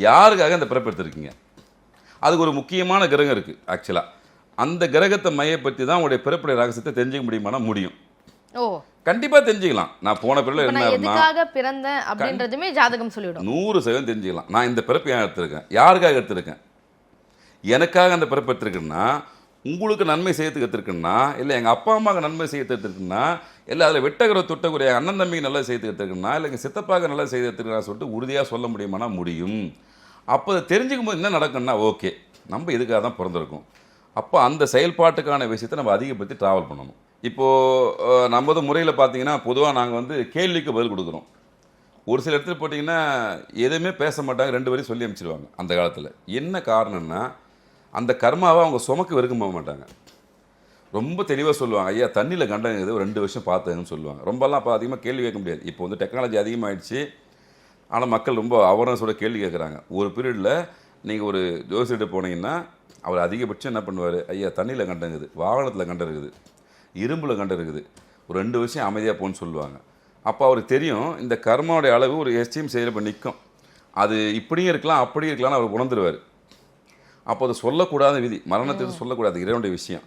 யாருக்காக அந்த பிறப்பு எடுத்திருக்கீங்க? அதுக்கு ஒரு முக்கியமான கிரகம் இருக்குது ஆக்சுவலாக. அந்த கிரகத்தை மையப்படுத்தி தான் உங்களுடைய பிறப்புடைய ரகசியத்தை தெரிஞ்சுக்க முடியுமானா முடியும். ஓ, கண்டிப்பாக தெரிஞ்சுக்கலாம். நான் போன பிறகு இப்ப என்ன நான் இருந்தா எதுக்காக பிறந்தேன் அப்படின்றதுமே ஜாதகம் சொல்லிவிடும். 100% தெரிஞ்சுக்கலாம். நான் இந்த பிறப்பு ஏன் எடுத்திருக்கேன், யாருக்காக எடுத்திருக்கேன், எனக்காக அந்த பிறப்பு எடுத்திருக்கேன்னா, உங்களுக்கு நன்மை செய்யறதுக்கு எடுத்திருக்குன்னா, இல்லை எங்கள் அப்பா அம்மாவுக்கு நன்மை செய்யறதுக்கு எடுத்திருக்குன்னா, இல்லை அதில் வெட்டகுற தொட்டக்குரிய அண்ணன் தம்பிக்கு நல்லது செய்யறதுக்கு எடுத்திருக்குன்னா, இல்லை எங்கள் சித்தப்பாவுக்கு நல்லது செய்து எடுத்துருக்கா சொல்லிட்டு உறுதியாக சொல்ல முடியுமானா முடியும். அப்போ அதை தெரிஞ்சுக்கும் போது என்ன நடக்கும்னா, ஓகே நம்ம இதுக்காக தான் பிறந்திருக்கோம். அப்போ அந்த செயல்பாட்டுக்கான விஷயத்தை நம்ம அதிகப்படுத்தி ட்ராவல் பண்ணணும். இப்போது நமது முறையில் பார்த்தீங்கன்னா, பொதுவாக நாங்கள் வந்து கேள்விக்கு பதில் கொடுக்குறோம். ஒரு சில இடத்துல போட்டிங்கன்னா எதுவுமே பேச மாட்டாங்க, 2 வரையும் சொல்லி அனுப்பிச்சிடுவாங்க. அந்த காலத்தில் என்ன காரணம்னா, அந்த கர்மாவை அவங்க சுமக்க வரைக்கும் போக மாட்டாங்க. ரொம்ப தெளிவாக சொல்லுவாங்க, ஐயா தண்ணியில் கண்டது ஒரு 2 வருஷம் பார்த்துங்கன்னு சொல்லுவாங்க. ரொம்பலாம் அப்போ அதிகமாக கேள்வி கேட்க முடியாது. இப்போ வந்து டெக்னாலஜி அதிகமாகிடுச்சு. ஆனால் மக்கள் ரொம்ப அவேர்னஸோட கேள்வி கேட்குறாங்க. ஒரு பீரியடில் நீங்கள் ஒரு ஜோசியர்கிட்ட போனீங்கன்னா அவர் அதிகபட்சம் என்ன பண்ணுவார், ஐயா தண்ணியில் கண்டங்குது, வாகனத்தில் கண்டம் இருக்குது, இரும்பில் கண்டம் இருக்குது, ஒரு 2 வருஷம் அமைதியாக போன்னு சொல்லுவாங்க. அப்போ அவருக்கு தெரியும் இந்த கர்மாவுடைய அளவு ஒரு எஸ்டீம் செயல் இப்போ நிற்கும். அது இப்படியும் இருக்கலாம் அப்படியும் இருக்கலாம்னு அவர் உணர்ந்துருவார். அப்போ அதை சொல்லக்கூடாத விதி, மரணத்தை சொல்லக்கூடாது, இறைவனுடைய விஷயம்.